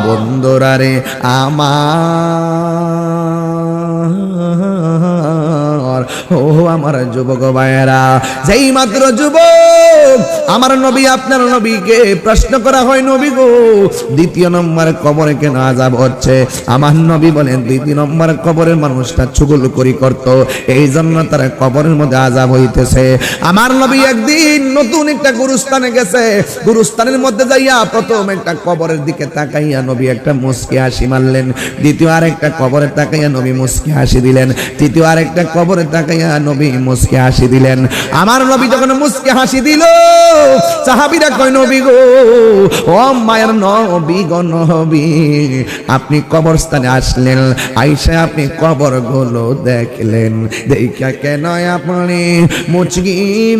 বন্ধুরা রে আমার, ও আমার যুবক ভাইয়েরা, যেই মাত্র যুবক আমার নবী আপনার নবীকে প্রশ্ন করা হয়, নবী গো দ্বিতীয় নম্বর কবরে কেন আযাব হচ্ছে? আমার নবী বলেন দ্বিতীয় নম্বর কবরের মানুষটা চুগলখড়ি করত, এই জন্য তার কবরের মধ্যে আযাব হইতেছে। আমার নবী একদিন নতুন একটা গুরুস্থানে গেছে, গুরুস্থানের মধ্যে যাইয়া প্রথম একটা কবরের দিকে তাকাইয়া নবী একটা মুচকি হাসি মারলেন, দ্বিতীয় আরেকটা কবরে তাকাইয়া নবী মুচকি হাসি দিলেন, তৃতীয় আরেকটা কবরে তাকাইয়া নবী মুচকি হাসি দিলেন। আমার নবী যখন মুচকি হাসি দিল, সাহাবীরা কয় নবী গো, ও মায়ের নবী গো নবী, আপনি কবরস্থানে আসলেন, আইসা আপনি কবরগুলো দেখলেন, দেখা কেন আপনি মুচকি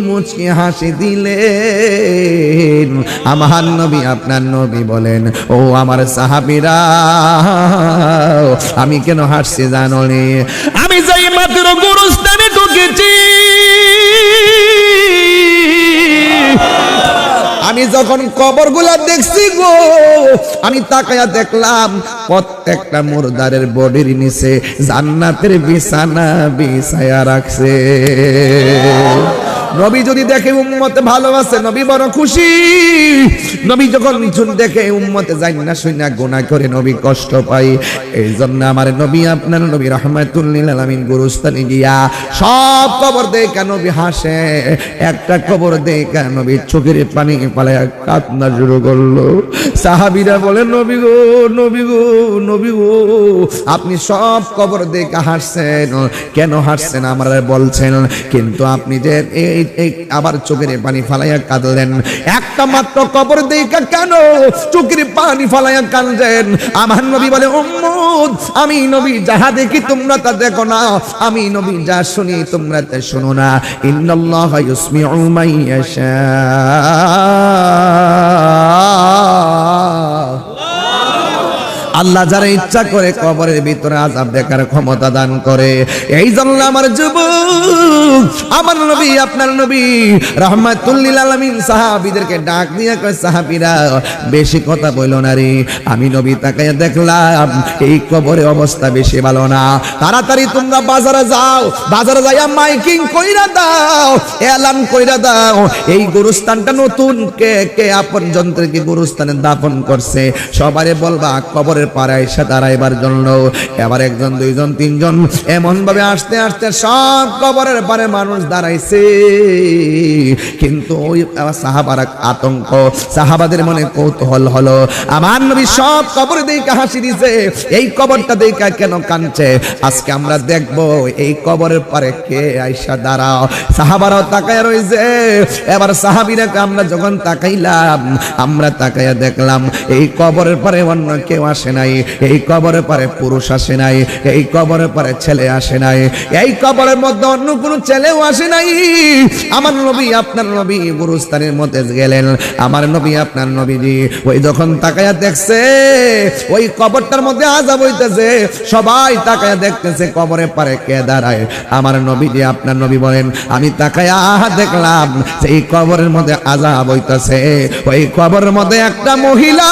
মুচকি হাসি দিলেন? আমার নবী আপনার নবী বলেন, ও আমার সাহাবীরা, আমি কেন হাসছি জানো নি? আমি যাই মাত্র গুরুস্থানে ঢুকেছি, আমি যখন কবরগুলা দেখছি গো, আমি তাকায়া দেখলাম প্রত্যেকটা মুর্দারের বডির নিচে জান্নাতের বিছানা বিছায়া রাখছে। নবী যদি দেখে উম্মতে ভালোবাসে, নবী বড় খুশি। নবী যখন দেখে উম্মতে জান্না শুইনা গুনাহ করে, নবী কষ্ট পায়। এই জন্য আমার নবী আপনার নবী রাহমাতুল লিল আলামিন গুরুস্থানে গিয়া সব কবর দেখে নবী হাসে, একটা কবর দেখে নবী চোখের পানি পালায়া কান্না শুরু করলো। সাহাবীরা বলে নবী গো নবী গো নবী গো, আপনি সব কবর দেখে হাসছেন, কেন হাসছেন আমরা বলছেন, কিন্তু আপনি যে এই আবার চোখের পানি ফালাইয়া কাঁদলেন, একটা মাত্র কবর দেখে কেন চোখের পানি ফালাইয়া কাঁদলেন? আমার নবী বলে উম্মত, আমি নবী যাহা দেখি তোমরা তা দেখো না, আমি নবী যা শুনি তোমরা তা শোনো না। ইন্নাল্লাহা ইউসমিউ মান ইয়াশা, আল্লাহ যারা ইচ্ছা করে কবরের ভিতরে আযাব দেখার ক্ষমতা দান করে। এই জন্য আমার যুবক আমার নবী আপনার নবী রাহমাতুল লিল আলামিন সাহাবীদেরকে ডাক দিয়া কয়, সাহাবীরা বেশি কথা বলো না রে, আমি নবী তাকায়া দেখলাম এই কবরে অবস্থা বেশি ভালো না, তাড়াতাড়ি তোমরা বাজারে যাও, বাজারে যাইয়া মাইকিং কইরা দাও, এলান কইরা দাও, এই গুরুস্থানটা নতুন কে কে আপন যন্ত্রকে গুরুস্থানে দাফন করছে, সবারে বলবা কবরের পাড়ায় এসে দাঁড়াইবার জন্য। এবার একজন দুইজন তিনজন এমন ভাবে আসতে আসতে সব কবরের পারে মানুষ দাঁড়াইছে, কিন্তু ওই সাহাবারা আতঙ্ক, সাহাবাদের মনে কৌতূহল হলো, আমার নবী সব কবর দেখে হাসি দিছে, এই কবরটা দেখে কেন কাঁদছে? আজকে আমরা দেখব এই কবরের পারে কে আইসা দাঁড়াও। সাহাবারাও তাকায়া রইছে। এবার সাহাবীরা আমরা যখন তাকাইলাম, আমরা তাকায়া দেখলাম এই কবরের পারে অন্য কেউ আসে নাই, এই কবরের পারে পুরুষ আসে নাই, এই কবরের পারে ছেলে আসে নাই, এই কবরের মধ্যে অন্য কোনো ছেলেও আসে নাই। আমার নবী আপনার নবী গুরুস্থানের মধ্যে গেলেন, আমার নবী আপনার নবীজি ওই যখন তাকায়া দেখছে ওই কবরটার মধ্যে আযাব হইতেছে, সবাই তাকায়া দেখতেছে কবরের পারে কে দাঁড়ায়। আমার নবীজি আপনার নবী বলেন, আমি তাকায়া দেখলাম সেই কবরের মধ্যে আযাব হইতেছে, ওই কবরের মধ্যে একটা মহিলা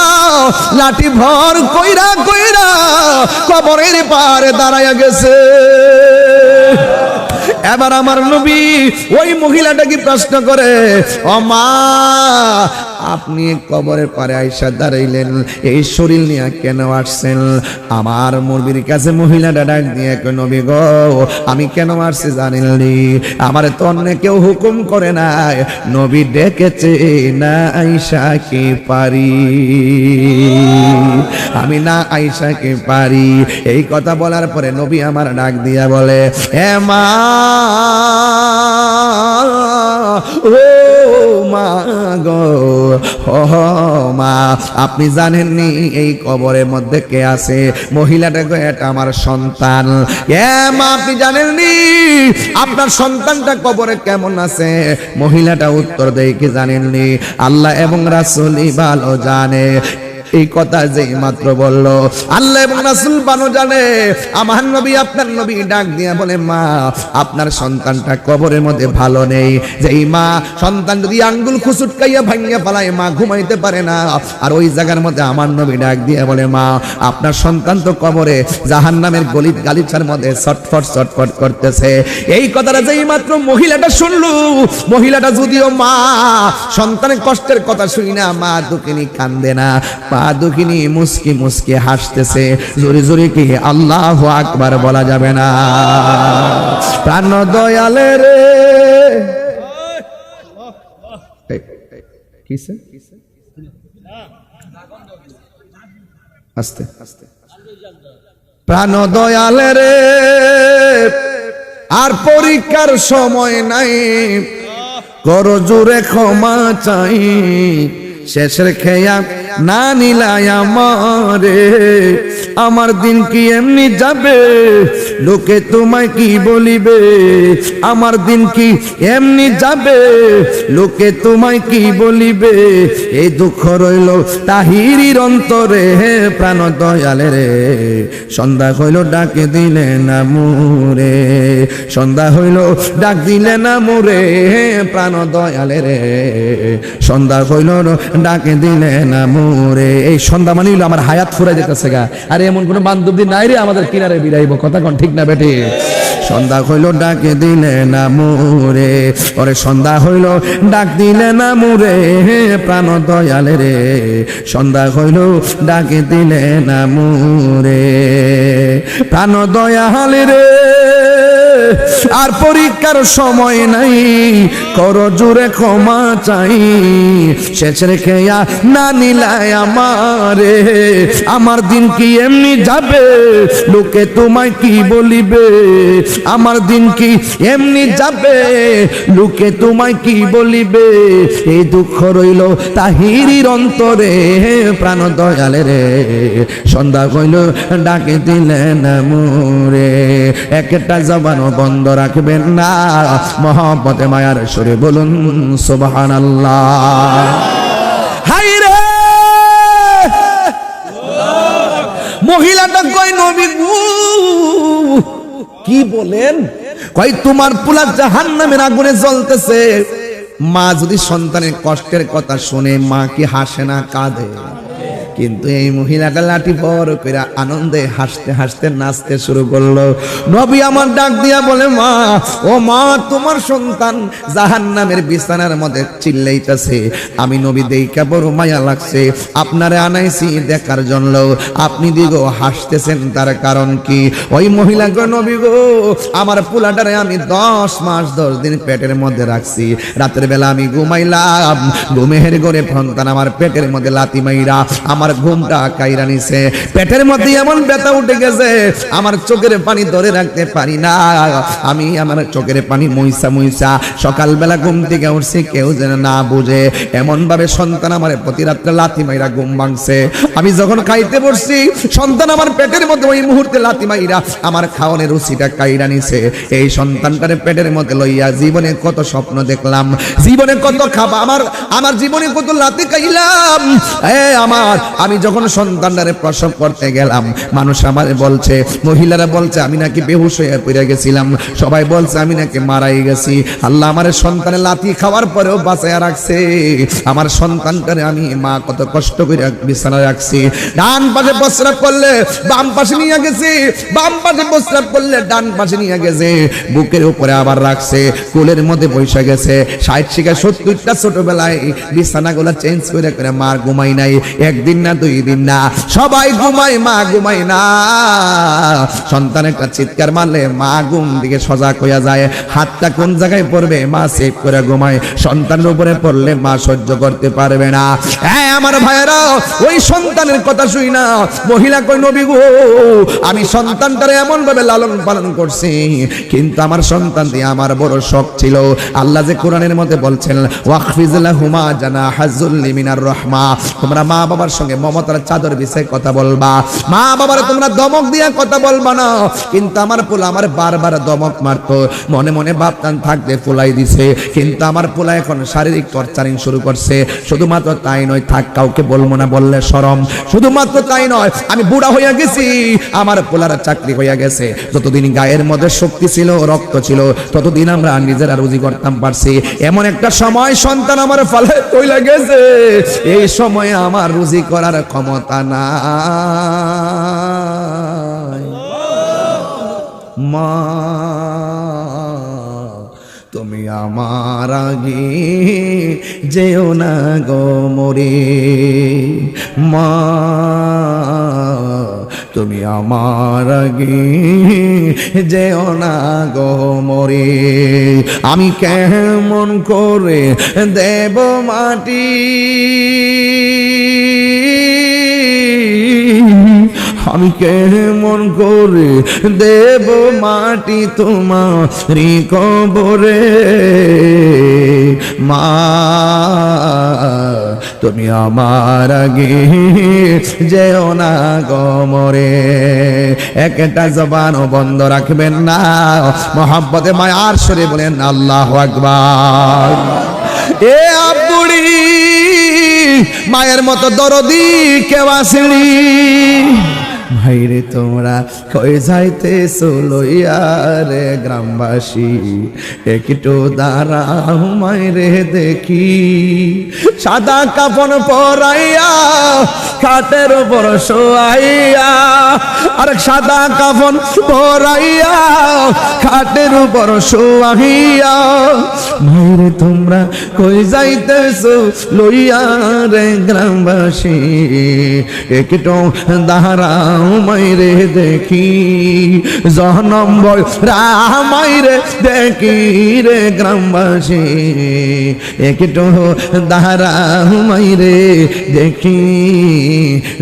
লাঠি ভর কইরা কইরা কবরের পারে দাঁড়ায়া গেছে। এবার আমার নবী ওই মহিলাটাকে প্রশ্ন করে, ও মা, আপনি কবরের পারে আইসা দাঁড়াইলেন, এই শরীর নিয়ে কেন আসছেন? আমার নবীর কাছে মহিলাটা ডাক দিয়ে কয়, নবী গো, আমি কেন আসছি জানেননি? আমার তো অন্য কেউ হুকুম করে নাই, নবী ডেকেছে না আইসা কি পারি, আমি না আইসা কি পারি। এই কথা বলার পরে নবী আমার ডাক দিয়া বলে, হে মা, ও মা গো, ও মা, আপনি জানেননি এই কবরের মধ্যে কে আছে? মহিলাটা কয়, এটা আমার সন্তান। এ মা, আপনি জানেননি আপনার সন্তানটা কবরে কেমন আছে? মহিলাটা উত্তর দেয়, কি জানেননি? আল্লাহ এবং রাসূলই ভালো জানে। এই কথা যেই মাত্র বলল, আল্লাহ এবং রাসূল বানো জানে আমার নবী আপনার নবী ডাক দিয়া বলে, মা আপনার সন্তানটা কবরের মধ্যে ভালো নেই। যেই মা সন্তান যদি আঙ্গুল খুসুটকাইয়া ভাঙিয়া পালায়, মা ঘুমাইতে পারে না, আর ওই জায়গার মধ্যে আমার নবী ডাক দিয়া বলে, মা আপনার সন্তান তো কবরে জাহান্নামের গলিত গালিচার মধ্যে ছটফট ছটফট করতেছে। এই কথাটা যেই মাত্র মহিলাটা শুনলো, মহিলাটা যদিও মা, সন্তানের কষ্টের কথা শুনি না, মা দুঃখিনী কান্দে না, মা দুঃখিনী মুস্কি মুস্কি হাসতেছে। জোরে জোরে কি আল্লাহু আকবার বলা যাবে না? প্রাণ দয়ালে রে কিসে আস্তে আস্তে, প্রাণ দয়ালে রে আর পরীক্ষার সময় নাই, কর জোরে ক্ষমা চাই, শেষের খেয়া না নিলাই আমারে, আমার দিন কি এমনি যাবে, লোকে তোমায় কি বলিবে, আমার দিন কি এমনি যাবে, লোকে তোমায় কি বলিবে, এই দুঃখ রইল তাহিরির অন্তরে, প্রাণ দয়ালে রে সন্ধ্যা হইল ডাকে দিলে না মোরে, সন্ধ্যা হইল ডাক দিলে না মোরে, প্রাণ দয়ালে রে সন্ধ্যা হইল ডাকে দিলে না মোরে। এই সন্ধ্যা মানে হইলো আমার হায়াত ফুরাই যেতেছে গা, আর এমন কোন বান্ধবী নাই রে আমাদের কিনারে বিরাইব, কথা কোন ঠিক না বেটি? সন্ধ্যা হইল ডাকে দিলে না মোরে, ওরে সন্ধ্যা হইল ডাক দিলে না মোরে, প্রাণ দয়ালে রে সন্ধ্যা হইল ডাকে দিলে না মোরে, প্রাণ দয়ালে রে আর পরীক্ষার সময় নাই, কর জোরে ক্ষমা চাই, শেষের খেয়া না নিলাই আমারে, আমার দিন কি এমনি যাবে, লোকে তোমায় কি বলিবে, আমার দিন কি এমনি যাবে, লোকে তোমায় কি বলিবে, এই দুঃখ রইল তাহিরির অন্তরে, প্রাণ দয়ালে রে সন্ধ্যা হইল ডাকে দিলে না মোরে। একটা জবান বন্ধ রাখবেন না, মহব্বতে মায়ার সুরে বলুন সুবহানাল্লাহ। হাই রে মহিলাটা কই, নবী গো কি বলেন, কই তোমার পুলা জাহান্নামের আগুনে জ্বলতেছে। মা যদি সন্তানের কষ্টের কথা শুনে, মা কি হাসে না কাঁদে? কিন্তু এই মহিলাটা লাঠি বড় করে আনন্দে হাসতে হাসতে নাচতে শুরু করলো। নবী আমার ডাক দিয়া বলে, মা ও মা তোমার সন্তান জাহান্নামের বিছানার মধ্যে চিল্লাইতেছে, আমি নবী দেইখা বড় মায়া লাগছে, আপনারে আনাইছি দেখার জন্য, আপনি দিগো হাসতেছেন তার কারণ কি? ওই মহিলা গো, নবী গো আমার পোলাটারে আমি 10 মাস 10 দিন পেটের মধ্যে রাখছি, রাতের বেলা আমি ঘুমাইলাম, ঘুমের ঘরে সন্তান আমার পেটের মধ্যে লাথি মাইরা আমার ঘুমটা কাইরা নিছে, পেটের মধ্যে এমন ব্যথা উঠে গেছে আমার চোখের পানি ধরে রাখতে পারি না, আমি আমার চোখের পানি মুইসা মুইসা সকালবেলা ঘুম থেকে উঠছি, কেউ যেন না বুঝে এমন ভাবে সন্তান আমার প্রতি রাত্রে লাথি মাইরা ঘুম ভাঙছে। আমি যখন খাইতে বসছি, সন্তান আমার পেটের মধ্যে ওই মুহূর্তে লাথি মাইরা আমার খাওয়ানোর রুচিটা কাইরা নিছে। এই সন্তানটারে পেটের মধ্যে লইয়া জীবনে কত স্বপ্ন দেখলাম, জীবনে কত খাবা, আমার জীবনে কত লাথি খাইলাম। আমি যখন সন্তানটারে প্রসব করতে গেলাম, মানুষ আমারে বলছে, মহিলারা বলছে আমি নাকি বেহুশ হয়ে পড়ে গেছিলাম, সবাই বলছে আমি নাকি মারাই গেছি। আল্লাহ আমার সন্তানের লাথি খাওয়ার পরেও বাঁচায়া রাখছে। আমার সন্তানটারে আমি মা কত কষ্ট করে বিছানায় রাখছি, ডান পাশে প্রস্রাব করলে বাম পাশে নিয়ে গেছি, বাম পাশে প্রস্রাব করলে ডান পাশে নিয়ে গেছে, বুকের উপরে আবার রাখছে, কোলের মধ্যে বসে গেছে। 60-70টা ছোটবেলায় বিছানাগুলো চেঞ্জ করে করে মার ঘুমাই নাই, একদিন না 2 দিন না, সবাই ঘুমায়, মা ঘুমায় না। সন্তান একটা চিৎকার মারলে মা ঘুম দিকে সজাগ হইয়া যায়, হাতটা কোন জায়গায় পড়বে মা সেভ করে ঘুমায়, সন্তানের উপরে পড়লে মা সহ্য করতে পারবে না। হ্যাঁ আমার ভাইয়েরা, ওই সন্তানের কথা শুই না, মহিলা কই, নবী গো আমি সন্তানটারে এমন ভাবে লালন পালন করছি, কিন্তু আমার সন্তান দিয়ে আমার বড় শখ ছিল। আল্লাহ যে কোরআনের মধ্যে বলছেন, ওয়াকফিজ লাহুমা জানাহাজ যুল্লি মিনার রাহমা, তোমরা মা বাবার সঙ্গে সঙ্গে মমতার চাদর বিছায় কথা বলবা, মা বাবার তোমরা দমক দিয়া কথা বলবা না। কিন্তু আমার পোলা আমার বারবার দমক মারতো, মনে মনে ভাবতাম থাকতে পোলাই দিছে, কিন্তু আমার পোলা এখন শারীরিক টর্চারিং শুরু করছে। শুধুমাত্র তাই নয়, থাক কাউকে বলবো না বললে শরম, শুধুমাত্র তাই নয়, আমি বুড়া হইয়া গেছি, আমার পোলার চাকরি হইয়া গেছে। যতদিন গায়ের মধ্যে শক্তি ছিল, রক্ত ছিল, ততদিন আমরা নিজেরা রুজি করতাম পারছি। এমন একটা সময় সন্তান আমার ফালে তৈলা গেছে, এই সময় আমার রুজি করার ক্ষমতা নাই। মা তুমি আমার আগে যেও না গো মরে, মা তুমি আমার আগে যেও না গো মরে। আমি কেমন করে দেব মাটি, আমি কেমন করে দেব মাটি তোমারি কবরে, মা তুমি আমার আগে যেও না গো মরে। একটা জবানও বন্ধ রাখবেন না, মহব্বতে মায়ার সুরে বলেন আল্লাহু আকবার। এ আব্বুড়ি মায়ের মতো দরদি কেউ আসেনি, ভাইরে তোমরা কই যাইতেছো লইয়া রে গ্রামবাসী, একটু দাঁড়াও মাইরে দেখি। সাদা কাফন পরাইয়া খাটের উপর শোয়াইয়া, আর সাদা কাফন পরাইয়া খাটের উপর শোয়াইয়া, ভাইরে তোমরা কই যাইতেছো লইয়া রে গ্রামবাসী, একটু দাঁড়াও মাইরে দেখি। জনম বয় রামাইরে দেখি রে গ্রামবাসী, একটু দাঁড়াও মাইরে দেখি।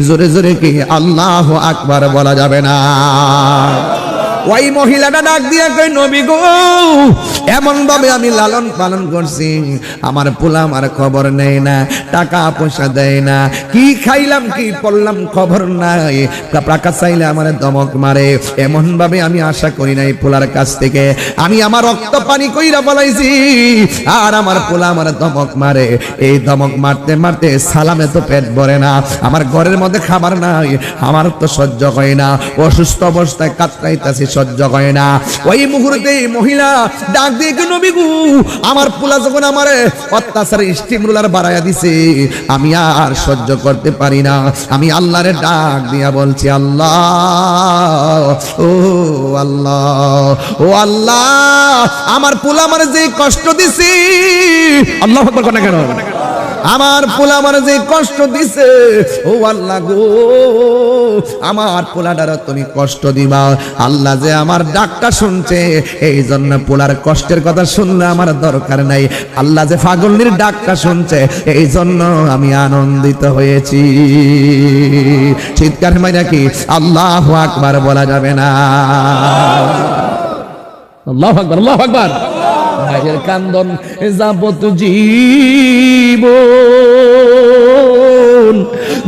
জোরে জোরে কি আল্লাহু আকবার বলা যাবে না? ওই মহিলাটা ডাক দিয়া কই নবী গো, এমন ভাবে আমি লালন পালন করছি, আমার পোলা আমার খবর নেই না, টাকা পয়সা দেয় না, কি খাইলাম কি পড়লাম খবর নাই, টাকা চাইলে আমার দমক মারে। এমন ভাবে আমি আশা করি নাই পোলার কাছ থেকে, আমি আমার রক্ত পানি কইরা বলাইছি, আর আমার পোলা আমার দমক মারে। এই দমক মারতে মারতে সালামে তো পেট ভরে না, আমার ঘরের মধ্যে খাবার নাই, আমার তো সহ্য হয় না, অসুস্থ অবস্থায় কাতরাইতাছি, সহ্য হয় না। ওই মুহূর্তে মহিলা ডাক দিয়ে নবী গো, আমার পোলা যখন আমার অত্যাচারে স্টিম রোলার বাড়াইয়া দিছে, আমি আর সহ্য করতে পারি না, আমি আল্লাহরে ডাক দিয়া বলছি আল্লাহ, ও আল্লাহ, ও আল্লাহ, আমার পোলা আমার যে কষ্ট দিছি, আল্লাহু আকবার কোন কেন, আমার পোলা আমার যে কষ্ট দিছে, ও আল্লাহ গো, আমার পোলাটার তুমি কষ্ট দিবা। আল্লাহ যে আমার ডাকটা শুনছে, এই জন্য পোলার কষ্টের কথা শুনলে আমার দরকার নাই, আল্লাহ যে পাগলনির ডাকটা শুনছে, এই জন্য আমি আনন্দিত হয়েছি। চিৎকার মাইরা কি আল্লাহু আকবার বলা যাবে না? আল্লাহু আকবার, আল্লাহু আকবার। ভাইয়ের কান্দন যাবত জীবন,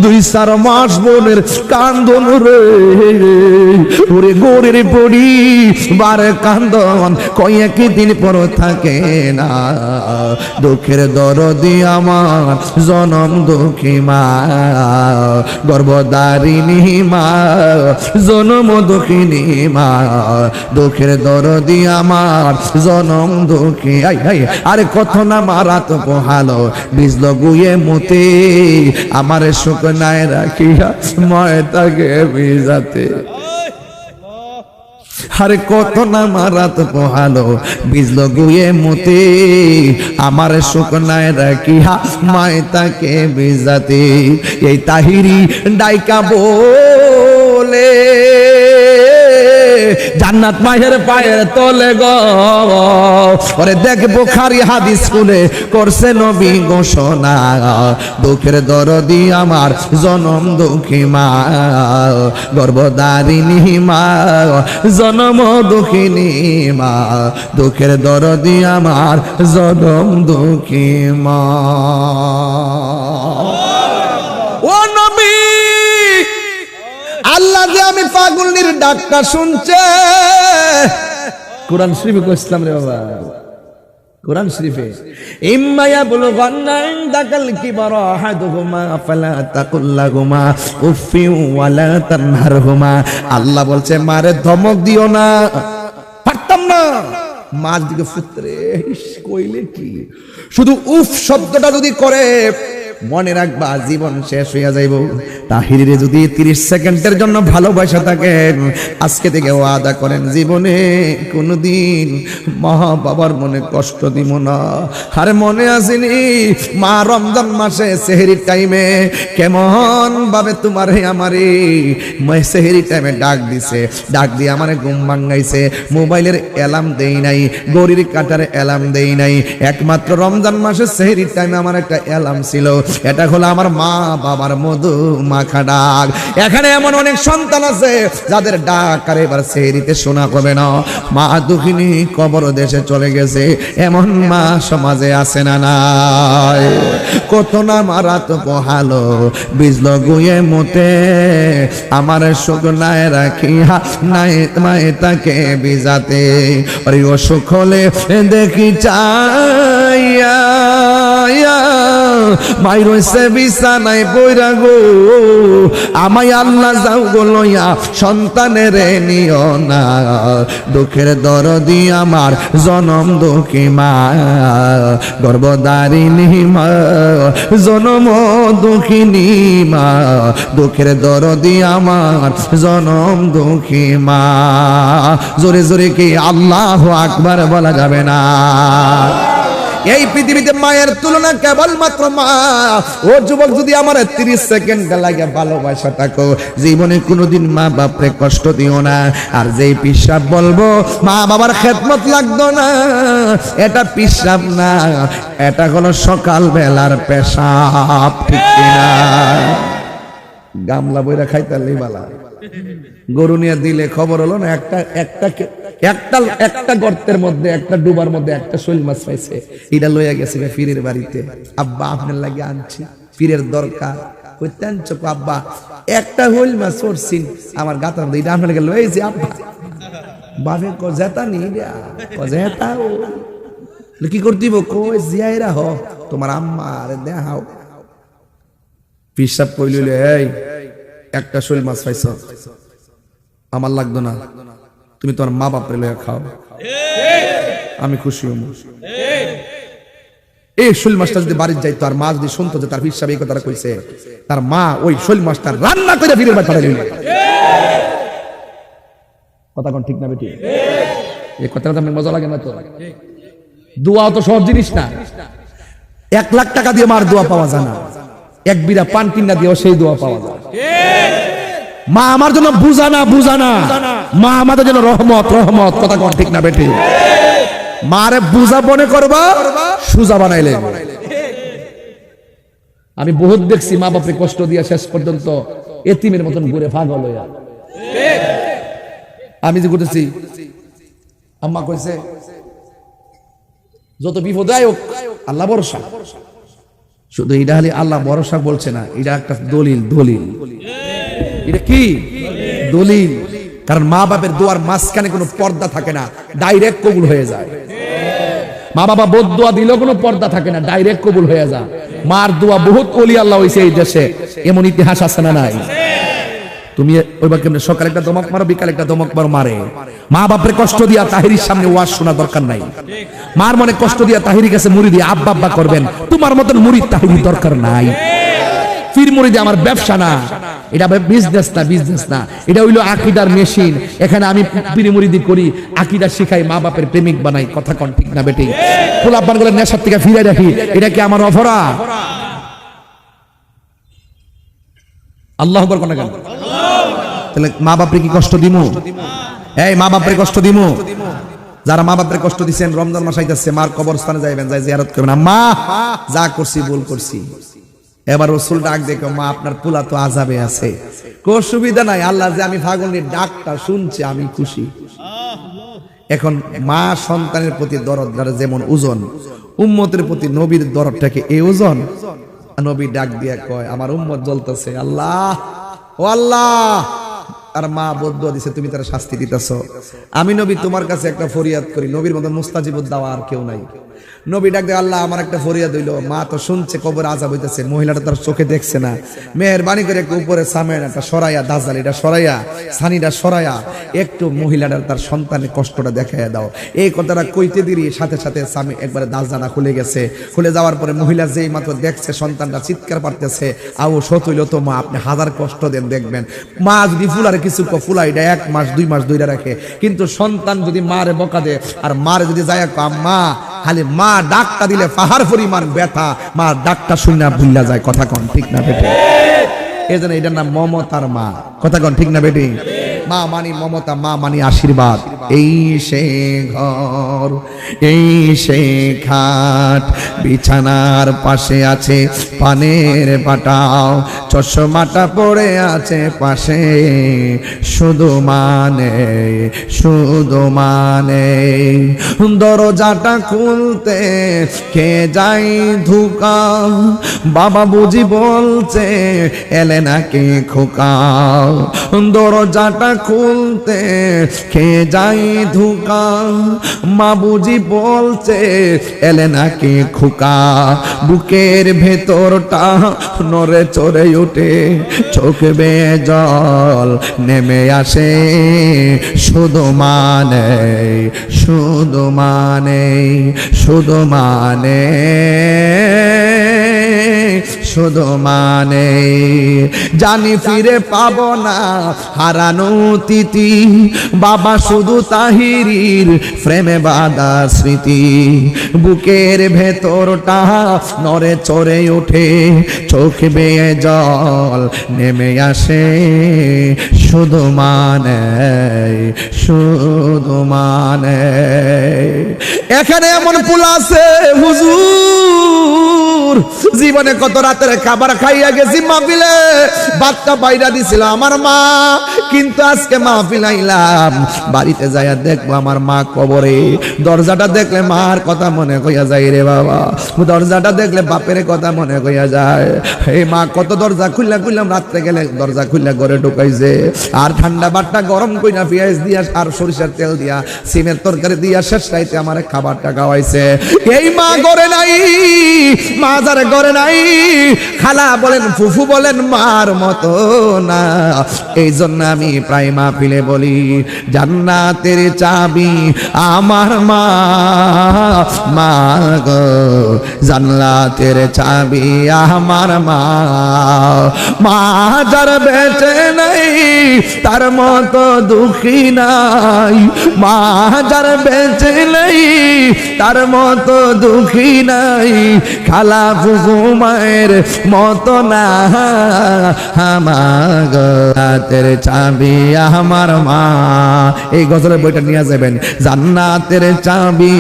2-4 মাস বোনের কান্দন রে, ওরে গোরের পড়ি বারে কান্দন কয়েক দিন পর থাকে না। দুঃখের দরদি আমার জনম দুঃখী মা, গর্ভধারিণী মা, জনম দুঃখিনী মা, দুঃখের দরদি আমার জনম দুঃখী। আরে কত না মারাত পোহালো, বিজল গুয়ে মতে, আমার শুকনায় রাখিয়া ময়তাকে ভিজাতে। আরে কত না মারাত পোহালো, বিজল গুয়ে মতে, আমার শুকনায় রাখিয়া ময়তাকে ভিজাতে। এই তাহিরি ডাইকা বলে জান্নাত মায়ের পায়ের তলে গো, ওরে দেখ বুখারী হাদিস খুলে করছে নবী ঘোষণা, দুঃখের দরদি আমার জনম দুঃখী মা, গর্ভধারিণী মা, জনম দুঃখিনী মা, দুঃখের দরদি আমার জনম দুঃখী মা। ও নবী আল্লাহ যে আমি পাগলনির ডাকটা শুনছে। কোরআন শরীফে কইছিলাম রে বাবা, কোরআন শরীফে ইম্মা ইয়াবলুগান্না ইনদাকাল কিবারা আহাদুহুমা ফালা তাকুল লাহুমা উফি ওয়ালা তানহারহুমা। আল্লাহ বলছে মারে ধমক দিও না, পারতাম না মার দিকে ফুতরে কইলে কি, শুধু উফ শব্দটা যদি করে মনে রাখবা জীবন শেষ হইয়া যাইব। তাহিরে যদি 30 সেকেন্ডের জন্য ভালোবাসা থাকেন, আজকে থেকে ওয়াদা করেন জীবনে কোনোদিন মা বাবার মনে কষ্ট দিব না। আরে মনে আসেনি মা রমজান মাসে সেহরির টাইমে কেমন ভাবে তোমার আমারে সেহরির টাইমে ডাক দিছে, ডাক দিয়ে আমারে ঘুম ভাঙাইছে। মোবাইলের অ্যালার্ম দেই নাই, গড়ির কাটার অ্যালার্ম দেই নাই, একমাত্র রমজান মাসে সেহরির টাইমে আমার একটা অ্যালার্ম ছিল, এটা হলো আমার মা বাবার মধু মাখা ডাক। এখানে এমন অনেক সন্তান আছে যাদের ডাক আর এবার সেহরিতে শোনা হবে না। মা দুঃখিনী কবর দেশে চলে গেছে, এমন মা সমাজে আছে না নাই? কত না মারা তো পোহালো বিজল গুয়ে মতে, আমার সুখ নাই রাখিয়া নাই মায়ে তাকে বিজাতে। আরে ও সুখ হলে দেখি চাইয়া মাই রইছে বিছানায় পইরা গো, আমায় আল্লাহ যাও গো লইয়া সন্তানের নিও না। দুঃখের দরদি আমার জনম দুঃখী মা, গর্ভধারিণী মা জনম দুঃখিনী মা, দুঃখের দরদি আমার জনম দুঃখী মা। জোরে জোরে কি আল্লাহু আকবার বলা যাবে না? এই পৃথিবীতে মায়ের তুলনা কেবলমাত্র মা। ও যুবক, যদি আমার 30 সেকেন্ড লাগে ভালোবাসা থাকো, জীবনে কোনোদিন মা বাপরে কষ্ট দিও না। আর যেই পিসাব বলবো মা বাবার খেদমত লাগতো না, এটা পিসাব না, এটা হলো সকাল বেলার পেশাব, ঠিক কিনা? গামলা বইরা খাইতালেই বালা, গরু নিয়ে দিলে খবর হলো না একটা গর্তের মধ্যে, একটা ডুবার মধ্যে একটা শৈল মাছ পাইছে, এটা লইয়া গেছে পীরের বাড়িতে। আব্বা আপনার লাগে আনছি, পীরের দরকার। কইতে আনছো আব্বা? একটা হইল মাছ পড়ছি আমার গাতার মধ্যে, এটা আপনার লাগে লইছি আব্বা। বাবে জেতা নি জেতা কি করতিব? কই জিয়াইরা হ তোমার আম্মা আরে দেখাও। পিসাব কইল এই একটা শৈল মাছ পাইছ, আমার লাগতো না, তুমি তোমার মা বাপরে লইয়া খাও, আমি খুশি হব। এই শৈল মাছটা যদি বাড়ির যাইতো আর মা যদি শুনতো যে তার পিসাব এই কথাটা কইছে, তার মা ওই শৈল মাছটা রান্না করে ফিরে বাড়ি পাঠাই দিল। কথা কোন ঠিক না বেটি? এই কথাটা আমার মজা লাগে না তো? দোয়া তো সহজ জিনিস না। 1 লাখ টাকা দিয়ে মার দোয়া পাওয়া যায় না, 1 বিড়া পান কিনা দিয়েও সেই দোয়া পাওয়া যায়। মা আমার জন্য বুঝানা মা আমাদের জন্য রহমত রহমত। কথা কোন ঠিক না বেটি? মারে বুঝা মনে করবা, সুজা বানাইলে। আমি বহুত দেখছি মা বাপরে কষ্ট দিয়া শেষ পর্যন্ত এতিমের মতন ঘুরে পাগল হইয়া। আমি যে করতেছি, আম্মা কইছে যত বিপদ হোক আল্লাহ ভরসা। শুধু এটা হলে আল্লাহ ভরসা বলছে না, এটা একটা দলিল। এটা কি দলিল? কারণ মা বাপের দোয়ার মাঝখানে কোনো পর্দা থাকে না, ডাইরেক্ট কবুল হয়ে যায়। মা বাবা বোধ দোয়া দিলেও কোনো পর্দা থাকে না, ডাইরেক্ট কবুল হয়ে যায়। মার দোয়া বহুত ওলি আল্লাহ হইছে এই দেশে, এমন ইতিহাস আছে না নাই? তুমি ওইবার কেমনে সকালে একটা দমক মারো, বিকালে একটা দমক মারে। মা বাপরে কষ্ট দিয়া তাহিরির সামনে ওয়াজ শোনা দরকার নাই। মার মনে কষ্ট দিয়া তাহিরি কাছে মুরিদি আব্বা আব্বা করবেন, তোমার মতন মুরিদ তাহিরি দরকার নাই। পীর মুরিদি আমার ব্যবসা না, এটা বিজনেস না, এটা হইলো আকীদার মেশিন। এখানে আমি পীর মুরিদি করি, আকীদা শিখাই, মা বাপের প্রেমিক বানাই। কথা কোন ঠিক না বেটি? পোলাপান গুলো নেশার থেকে ফিরাই রাখি, এটা কি আমার অপরাধ? আল্লাহু আকবার কোন কেন? তাহলে মা বাপরে কি কষ্ট দিমু? এই মা বাপরে কষ্ট দিমু? যারা মা বাপরে কষ্ট দিচ্ছেন, রমজান মাস আইতাছে, মার কবরস্থানে যাইবেন, যাই জিয়ারত করবেন। মা যা করছি ভুল করছি। এবার রাসূল ডাক দেখো, মা আপনার পোলা তো আযাবে আছে, কোনো সুবিধা নাই, আল্লাহ যে আমি পাগলের ডাকটা শুনছে আমি খুশি। এখন মা সন্তানের প্রতি দরদ যেমন ওজন, উম্মতের প্রতি নবীর দরদটাকে এই ওজন। নবী ডাক দিয়া কয়, আমার উম্মত জ্বলতেছে, আল্লাহ ও আল্লাহ আর মা বদদুয়া দিছে, তুমি তার শাস্তি দিতেছো। আমি নবী তোমার কাছে একটা ফরিয়াদ করি, নবীর মতো মুস্তাজিবুদ দাওয়া আর কেউ নাই। নবী ডাক দিয়ে, আল্লাহ আমার একটা ফরিয়াদ হইল, মা তো শুনছে কবর আযাব হইতেছে, মহিলাটা তার চোখে দেখছে না, মেহেরবানি করে একটু উপরে সামেনটা সরাইয়া, দাজাল এটা সরাইয়া, সানিটা সরাইয়া একটু মহিলাটার তার সন্তানের কষ্টটা দেখাইয়া দাও। এই কথাটা কইতে দিই সাথে সাথে স্বামী একবারে দাজানা খুলে গেছে। খুলে যাওয়ার পরে মহিলা যেই মাত্র দেখছে সন্তানটা চিৎকার পারতেছে, আও সত হইল তো মা আপনি হাজার কষ্ট দেন, দেখবেন মা যদি ফুলারে কিছু ফুলা এটা 1 মাস 2 মাস ধইরা রাখে, কিন্তু সন্তান যদি মারে বকা দেয় আর মারে যদি যায় মা, খালি মা ডাকটা দিলে পাহাড় পরিমাণ ব্যথা, মা ডাকটা শুনে ভুল্লা যায়। কথা কন ঠিক না বেটি? এই জন্য এটার নাম মমতার মা। কথা কন ঠিক না বেটি? মা মানি মমতা, মা মানি আশীর্বাদ। এই সে ঘর, এই সে খাট, বিছানার পাশে আছে পানের পাটাও, চশমাটা পড়ে আছে পাশে, শুধু মানে, শুধু মানে, দরজাটা খুলতে কে যাই ধুকা, বাবা বুঝি বলছে এলে নাকি খোকা, দরজাটা খুলতে কে যাই ধুকা, মা বুঝি বলছে এলে নাকি খোকা, বুকের ভেতরটা নড়ে চড়ে ওঠে, চোখ বেয়ে জল নেমে আসে, শুধু মানে, শুধু মানে, শুধু মানে, শুধু মানে, জানি ফিরে পাবো না হারানো তিথি, বাবা শুধু তাহিরির প্রেমে বাঁধা স্মৃতি, বুকের ভেতরটা নড়ে চড়ে ওঠে, চোখ বেয়ে জল নেমে আসে, শুধু মানে, শুধু মানে। এখানে এমন ফুল আছে হুজুর, জীবনে কত রাতের খাবার খাইয়া গেছি মাহফিলে, ভাতটা বাইরা দিছিল আমার মা, কিন্তু আজকে মাহফিল আইলাম, বাড়িতে যাইয়া দেখবো আমার মা কবরে, দরজাটা দেখলে মার কথা মনে কইয়া যায় রে বাবা, দরজাটা দেখলে বাপের কথা মনে কইয়া যায়। এই মা কত দরজা খুললা খুললাম, রাত্রে গেলে দরজা খুললা ঘরে ঢুকাইছে, আর ঠান্ডা ভাতটা গরম কইরা পেঁয়াজ দিয়া আর সরিষার তেল দিয়া সিমের তরকারি দিয়া শেষ রাইতে আমার খাবারটা খাওয়াইছে। এই মা ঘরে নাই, মা যারা ঘরে নাই, খালা বলেন ফুফু বলেন মার মতো না। এই জন্য আমি প্রায় মাহফিলে বলি, জান্নাতের চাবি আমার মা, মা গো জান্নাতের চাবি আমার মা, মা যার বেঁচে নাই তার মতো দুঃখী নাই, মা যার বেঁচে নাই তার মতো দুঃখী নাই, খালা ফুফু মায়ের মতো না, আমার জান্নাতের চাবি আমার মা। এই গজলের বইটা নিয়ে যাবেন, জান্নাতের চাবি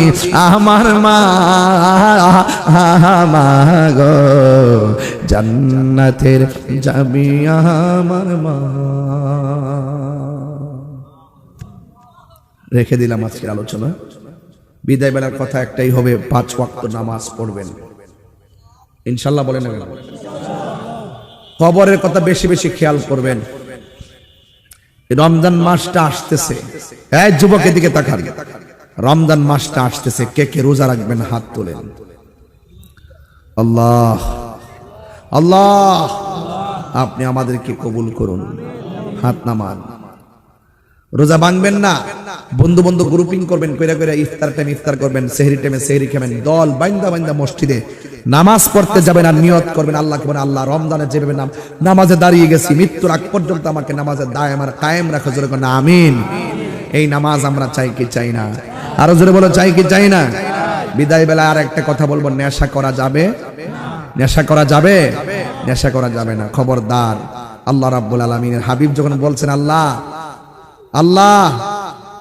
আমার মা, আমার গো জান্নাতের চাবি আমার মা। রেখে দিলাম আজকের আলোচনা। বিদায় বেলার কথা একটাই হবে, 5 ওয়াক্ত নামাজ পড়বেন ইনশাল্লাহ। বলেন কবরের কথা বেশি বেশি খেয়াল করবেন। রমজান মাসটা আসতেছে, এই যুবকের দিকে তাকান, রমজান মাসটা আসতেছে, কে কে রোজা রাখবেন হাত তোলেন। আল্লাহ আল্লাহ আপনি আমাদেরকে কবুল করুন, হাত নামান। রোজা ভাঙবেন না, বন্ধু বন্ধু গ্রুপিং করবেন, কইরা কইরা ইফতার টাইম ইফতার করবেন, সেহরি টাইমে সেহরি খাবেন, দল বাইন্দা বাইন্দা মসজিদে নামাজ পড়তে যাবেন আর নিয়ত করবেন আল্লাহকে বলেন, আল্লাহ রমজানে যেভাবে নামাজে দাঁড়িয়ে গেছি, মৃত্যুর আগ পর্যন্ত আমাকে নামাজে দায় আমার কায়েম রাখো, জোরে কোন আমিন। এই নামাজ আমরা চাই কি চাই না? আরো জোরে বলো, চাই কি চাই না? বিদায় বেলা আর একটা কথা বলবো, নেশা করা যাবে? নেশা করা যাবে? নেশা করা যাবে না, খবরদার। আল্লাহ রাব্বুল আলামিনের হাবিব যখন বলছেন, আল্লাহ আল্লাহ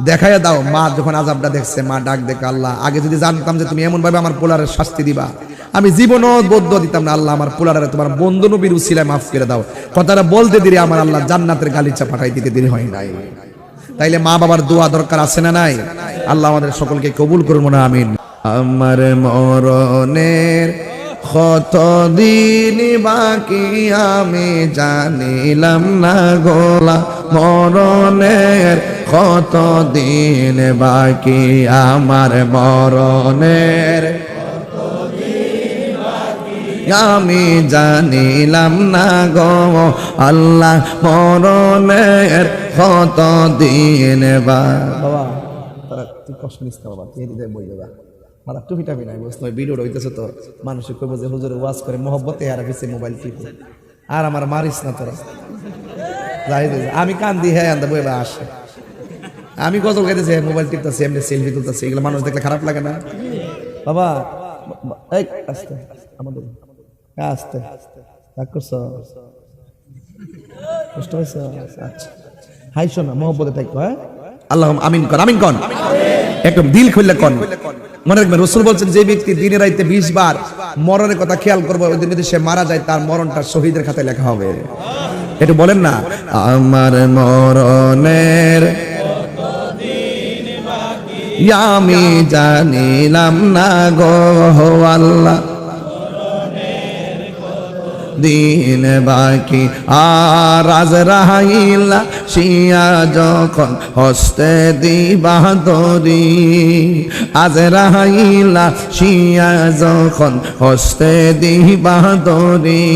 দেখাইয়া দাও, মা যখন আযাবটা দেখছে, মা ডাক দেখে, আল্লাহ আগে যদি জানতাম যে তুমি এমন ভাবে আমার পোলারের শাস্তি দিবা, আমি জীবনও বদ্ধ দিতাম না, আল্লাহ আমার পোলারে তোমার বন্ধু নবীর উসিলায় মাফ করে দাও। কথাটা বলতে দেরি আমার আল্লাহ জান্নাতের গালিচা পাঠাই দিতে দেরি হয় নাই। তাইলে মা বাবার দোয়া দরকার আছে না নাই? আল্লাহ আমাদের সকলকে কবুল করুন না, আমিন। আমার মরণের কতদিন বাকি আমি জানিলাম না গোলা, মরণের কত দিন বাকি, আমার মরণের আমি জানিলাম না গো আল্লাহ মরণের কত দিন বাবা। তারা তুই কষ্ট নিস না বাবা, তুই দিতে বই দেবা মারা টুপি টাপি নাই বুঝতে ভিডিও হইতেছে তো মানুষ কইব যে হুজুর ওয়াজ করে মহব্বতে আর পিছে মোবাইল টিপে আর আমার মারিস না তোরা যাই আমি কান্দি হ্যাঁ আন্দা বইবা আসে আমি গজল গাইতেছি মোবাইল টিপতেছি এমনি সেলফি তুলতেছি, এগুলো মানুষ দেখলে খারাপ লাগে না বাবা? এই আস্তে আমাদের আস্তে রাগ করছো, কষ্ট হয়েছে? আচ্ছা হাইছো না, মহব্বতে থাকবো। হ্যাঁ আল্লাহ আমিন কর, আমিন কর, একদম দিল খুললে কর। মনে রাখবেন রাসূল বলছেন যে ব্যক্তি দিনে রাইতে 20 বার মরণের কথা খেয়াল করবে, ওই দিন যদি সে মারা যায় তার মরণটা শহীদের খাতায় লেখা হবে। একটু বলেন না, আমার মরণের আমি জানিলাম না গো আল্লাহ দিন বাকি, আর আজরাইল শিয়া যখন হস্তে দিবা দরি, আজরাইল শিয়া যখন হস্তে দিবা দরি,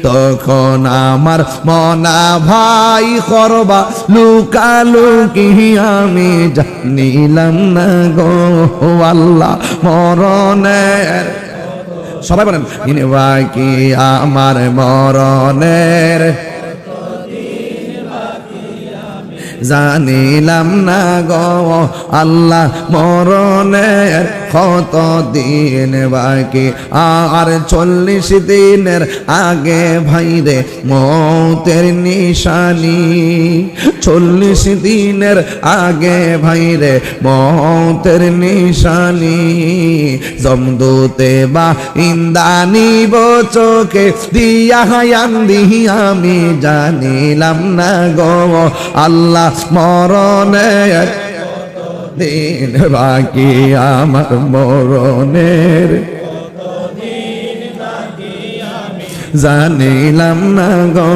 তখন আমার মনা ভাই করবা লুকালুকি, আমি জানিলাম না গো আল্লাহ মরণের। সবাই বলেন দিন বাকি, আমার মরণের জানিলাম না গো আল্লাহ মরণের কত দিন বাকি, আর 40 দিনের আগে ভাইরে মৌতের নিশানি, 40 দিনের আগে ভাইরে মৌতের নিশানি, জমদূতে বা ইন্দানি চোখে দিয়া হায়ান্দি, আমি জানিলাম না গো আল্লাহ মরণের দিন বাকি, আমার মরণের জানিলাম না গো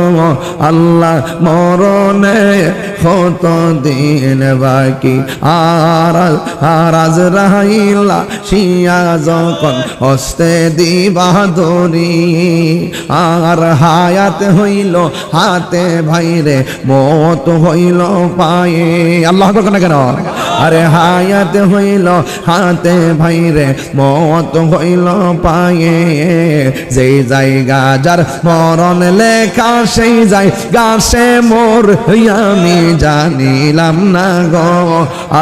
আল্লাহ মরণের কত দিন বাকি, আর আজরাইল শিয়া যখন হস্তে দিবা দরি, আর হায়াত হইল হাতে ভাইরে মত হইল পায়ে। আল্লাহ না কেন? আরে হায়াত হইল হাতে ভাইরে মত হইল পায়ে, যেই জায়গা যার মরণ লেখা সেই জায়গা সে মোর, আমি জানিলাম না গো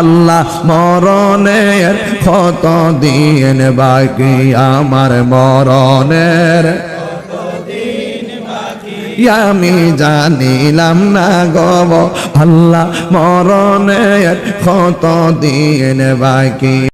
আল্লাহ মরণের কত দিন বাকি, আমার মরণের আমি জানিলাম না গো আল্লাহ মরণের কত দিন বাকি।